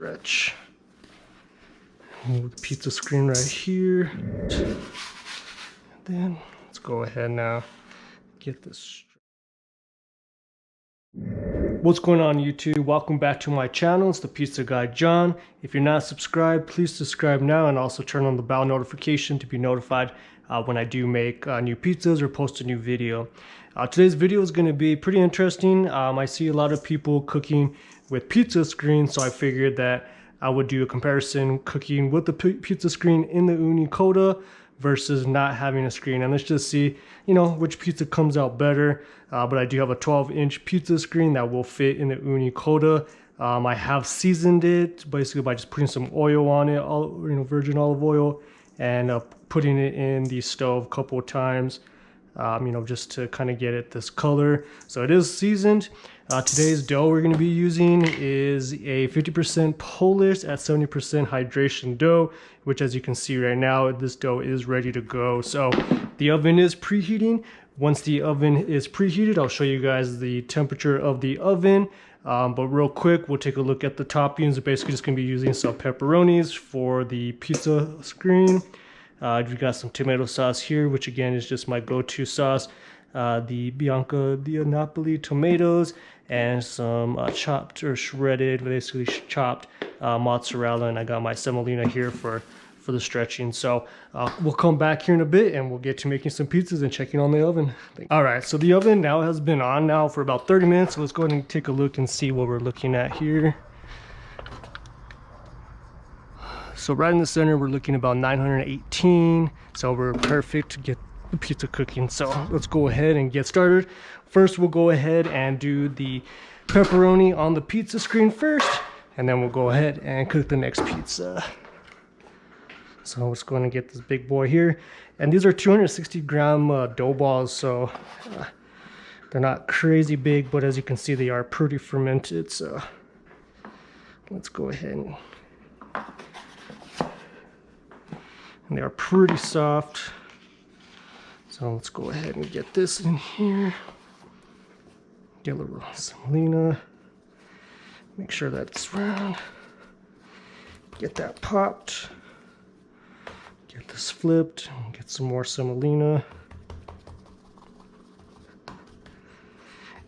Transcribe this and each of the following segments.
stretch. Move the pizza screen right here. And then let's go ahead now, get this. What's going on YouTube? Welcome back to my channel. It's the Pizza Guy John. If you're not subscribed, please subscribe now and also turn on the bell notification to be notified when I do make new pizzas or post a new video. Today's video is going to be pretty interesting. I see a lot of people cooking with pizza screens, so I figured that I would do a comparison cooking with the pizza screen in the Ooni Koda versus not having a screen, and let's just see, you know, which pizza comes out better. But I do have a 12-inch pizza screen that will fit in the Ooni Koda. I have seasoned it basically by just putting some oil on it, virgin olive oil, and putting it in the stove a couple of times, just to kind of get it this color. So it is seasoned. Today's dough we're going to be using is a 50% Polish at 70% hydration dough, which, as you can see right now, this dough is ready to go. So the oven is preheating. Once the oven is preheated, I'll show you guys the temperature of the oven. But real quick, we'll take a look at the toppings. We're basically just going to be using some pepperonis for the pizza screen. We've got some tomato sauce here, which again is just my go-to sauce. The Bianca di Napoli tomatoes, and some chopped or shredded, basically chopped mozzarella, and I got my semolina here for the stretching. So we'll come back here in a bit and we'll get to making some pizzas and checking on the oven. All right, so the oven now has been on now for about 30 minutes. So let's go ahead and take a look and see what we're looking at here. So right in the center, we're looking about 918. So we're perfect to get the pizza cooking. So let's go ahead and get started. First, we'll go ahead and do the pepperoni on the pizza screen first, and then we'll go ahead and cook the next pizza. So let's go ahead and get this big boy here. And these are 260 gram dough balls, so they're not crazy big, but as you can see, they are pretty fermented. So let's go ahead and they are pretty soft. So let's go ahead and get this in here. Get a little semolina. Make sure that it's round. Get that popped. Get this flipped. Get some more semolina.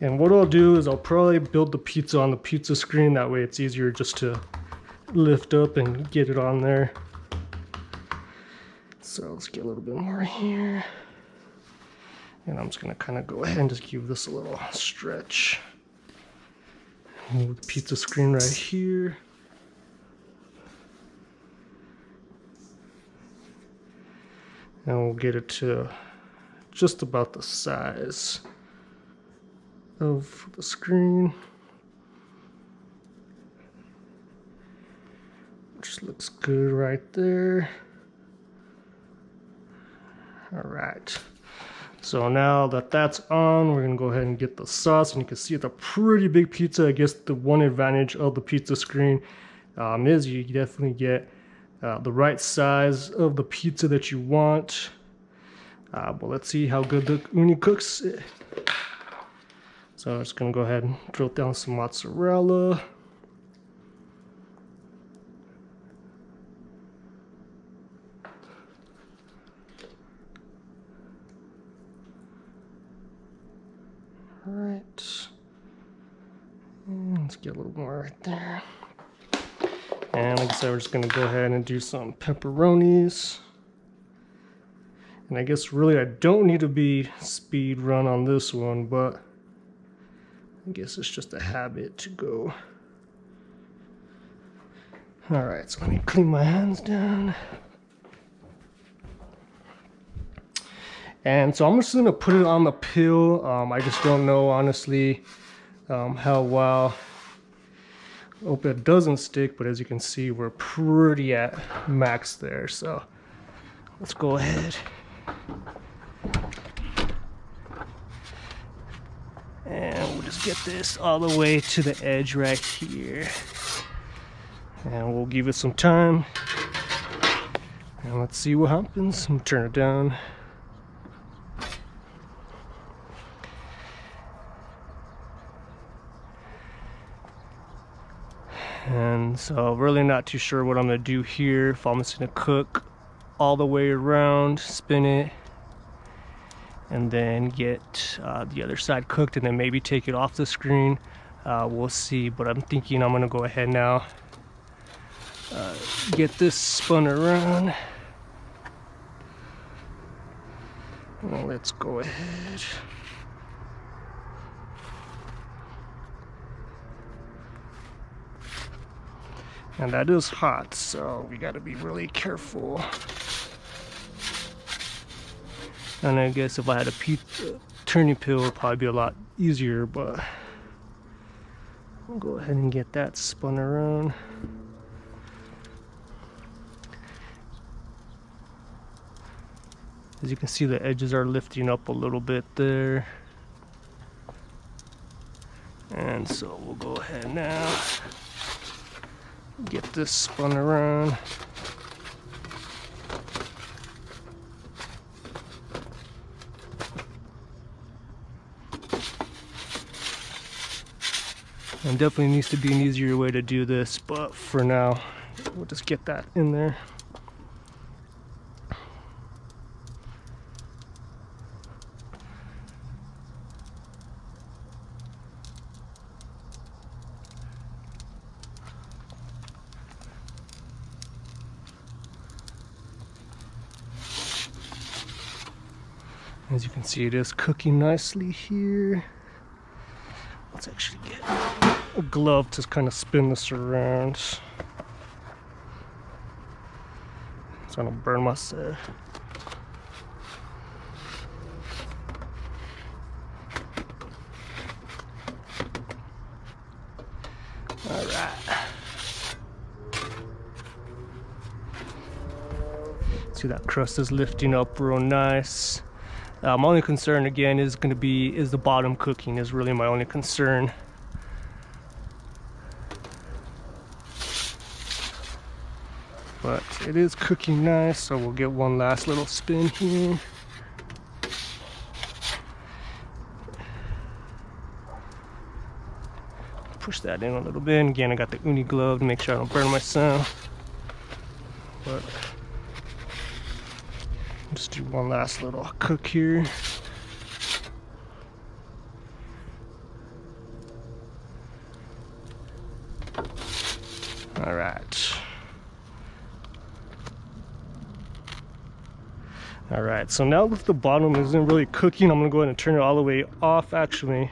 And what I'll do is I'll probably build the pizza on the pizza screen. That way it's easier just to lift up and get it on there. So let's get a little bit more here. And I'm just going to kind of go ahead and just give this a little stretch. Move the pizza screen right here. And we'll get it to just about the size of the screen. Just looks good right there. All right. So now that that's on, we're gonna go ahead and get the sauce, and you can see it's a pretty big pizza. I guess the one advantage of the pizza screen is you definitely get the right size of the pizza that you want. But let's see how good the Ooni cooks. So I'm just gonna go ahead and drill down some mozzarella. All right, and let's get a little more right there. And like I said, we're just gonna go ahead and do some pepperonis. And I guess really I don't need to be speed run on this one, but I guess it's just a habit to go. All right, so let me clean my hands down. And so I'm just gonna put it on the pill. I just don't know, honestly, how well. Hope it doesn't stick, but as you can see, we're pretty at max there. So let's go ahead. And we'll just get this all the way to the edge right here. And we'll give it some time. And let's see what happens. I'm gonna turn it down. And And so really not too sure what I'm gonna do here. If I'm just gonna cook all the way around, spin it, and then get the other side cooked, and then maybe take it off the screen. We'll see, but I'm thinking I'm gonna go ahead now, get this spun around. Well, let's go ahead. And that is hot, so we gotta be really careful. And I guess if I had a turning peel, it would probably be a lot easier, but I'll go ahead and get that spun around. As you can see, the edges are lifting up a little bit there. And so we'll go ahead now, get this spun around. And definitely needs to be an easier way to do this, but for now, we'll just get that in there. As you can see, it is cooking nicely here. Let's actually get a glove to kind of spin this around. So I don't burn myself. All right. See, that crust is lifting up real nice. My only concern again is going to be the bottom cooking is really my only concern. But it is cooking nice, so we'll get one last little spin here. Push that in a little bit. And again, I got the Ooni glove to make sure I don't burn myself. But just do one last little cook here. All right. All right, so now that the bottom isn't really cooking, I'm gonna go ahead and turn it all the way off actually.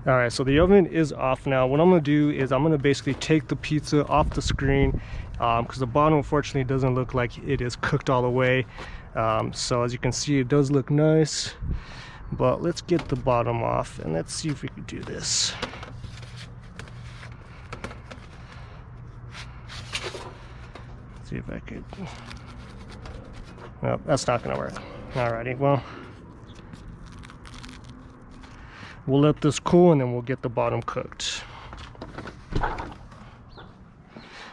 All right, so the oven is off now. What I'm gonna do is I'm gonna basically take the pizza off the screen because the bottom unfortunately doesn't look like it is cooked all the way. So as you can see, it does look nice, but let's get the bottom off and let's see if we can do this. See if I could. Well, that's not gonna work. Alrighty, well, we'll let this cool and then we'll get the bottom cooked.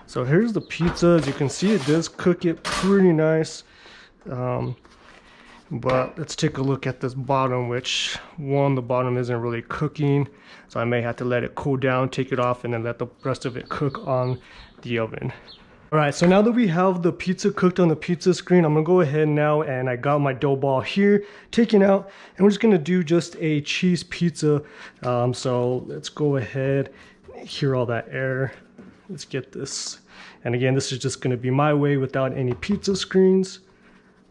So here's the pizza. As you can see, it does cook it pretty nice. But let's take a look at this bottom, which the bottom isn't really cooking. So I may have to let it cool down, take it off, and then let the rest of it cook on the oven. All right, so now that we have the pizza cooked on the pizza screen, I'm gonna go ahead now, and I got my dough ball here taken out, and we're just gonna do just a cheese pizza. So let's go ahead, hear all that air. Let's get this. And again, this is just gonna be my way without any pizza screens.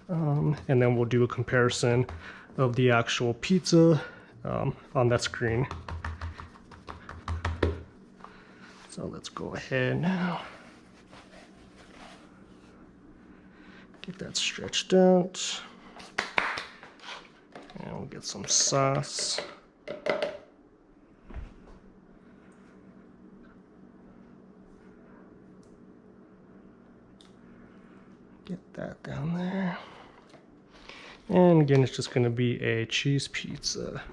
And then we'll do a comparison of the actual pizza on that screen. So let's go ahead now. Get that stretched out. And we'll get some sauce. Get that down there. And again, it's just going to be a cheese pizza.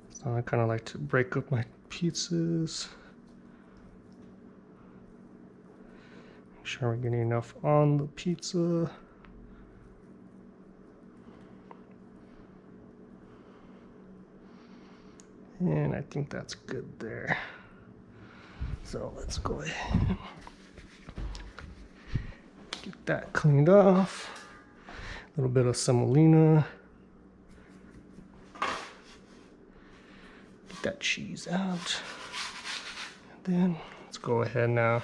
So I kind of like to break up my pizzas. Make sure we're getting enough on the pizza. And I think that's good there. So let's go ahead, get that cleaned off. A little bit of semolina. Get that cheese out. And then let's go ahead now,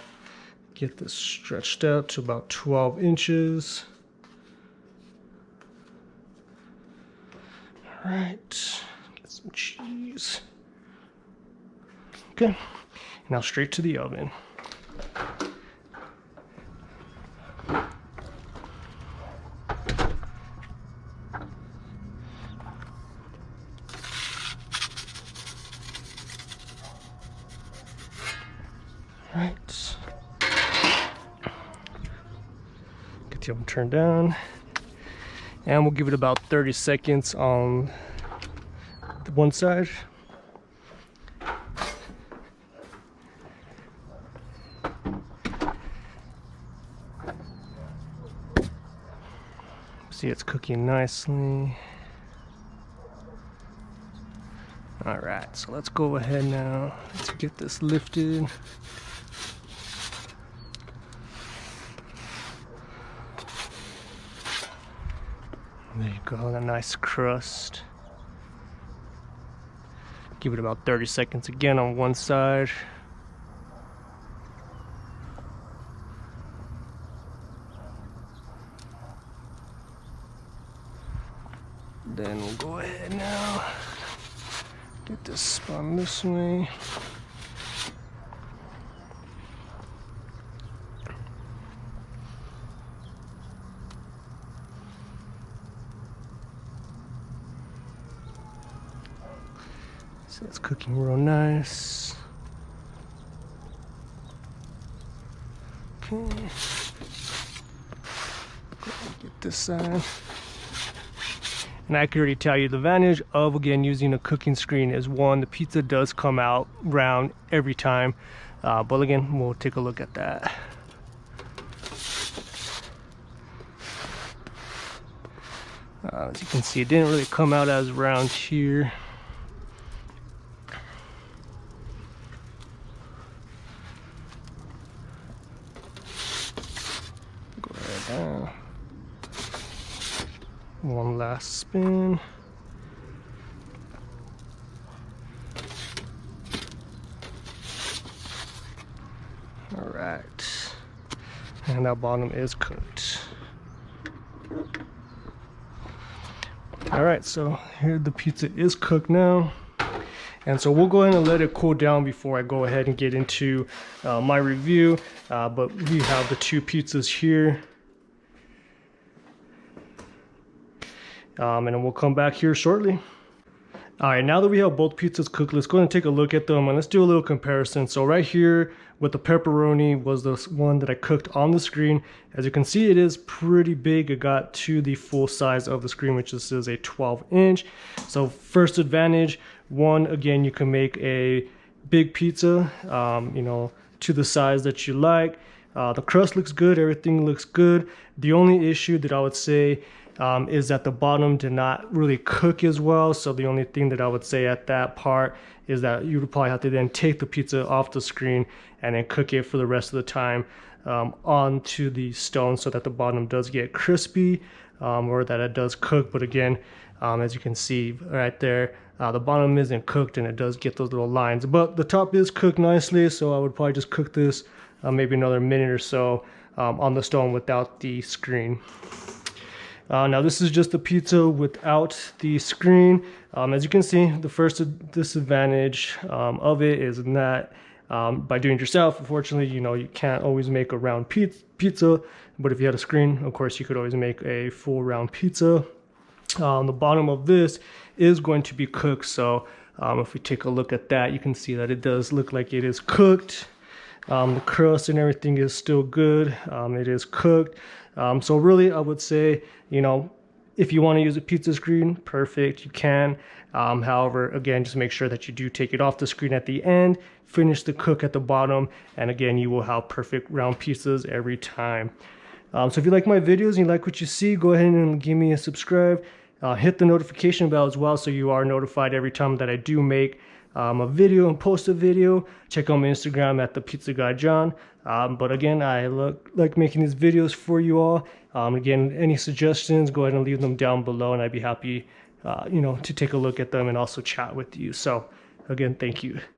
get this stretched out to about 12 inches. All right, get some cheese. Okay, now straight to the oven. Right. Get the oven turned down. And we'll give it about 30 seconds on the one side. See, it's cooking nicely. All right, so let's go ahead now. Let's get this lifted. There you go, that nice crust. Give it about 30 seconds again on one side. Then we'll go ahead now, get this spun this way. So it's cooking real nice. Okay. Go ahead and get this side. And I can already tell you the advantage of, again, using a cooking screen is, one, the pizza does come out round every time. But again, we'll take a look at that. As you can see, it didn't really come out as round here. Go right down. One last spin. All right, and that bottom is cooked. All right, so here the pizza is cooked now. And so we'll go ahead and let it cool down before I go ahead and get into my review. But we have the two pizzas here. And then we'll come back here shortly. All right, now that we have both pizzas cooked, let's go ahead and take a look at them and let's do a little comparison. So right here with the pepperoni was the one that I cooked on the screen. As you can see, it is pretty big. It got to the full size of the screen, which is a 12-inch. So first advantage, one, again, you can make a big pizza, you know, to the size that you like. The crust looks good, everything looks good. The only issue that I would say is that the bottom did not really cook as well. So the only thing that I would say at that part is that you would probably have to then take the pizza off the screen and then cook it for the rest of the time onto the stone so that the bottom does get crispy or that it does cook. But again, as you can see right there, the bottom isn't cooked and it does get those little lines. But the top is cooked nicely, so I would probably just cook this maybe another minute or so on the stone without the screen. Now this is just the pizza without the screen. As you can see, the first disadvantage of it is that by doing it yourself, unfortunately, you know, you can't always make a round pizza, but if you had a screen, of course, you could always make a full round pizza. The bottom of this is going to be cooked, so if we take a look at that, you can see that it does look like it is cooked. The crust and everything is still good. It is cooked. So really, I would say, you know, if you want to use a pizza screen, perfect, you can. However, again, just make sure that you do take it off the screen at the end, finish the cook at the bottom, and again, you will have perfect round pizzas every time. So if you like my videos and you like what you see, go ahead and give me a subscribe. Hit the notification bell as well so you are notified every time that I do make a video and post a video, check out my Instagram at the Pizza Guy John. But again, I like making these videos for you all. Again, any suggestions, go ahead and leave them down below, and I'd be happy, to take a look at them and also chat with you. So again, thank you.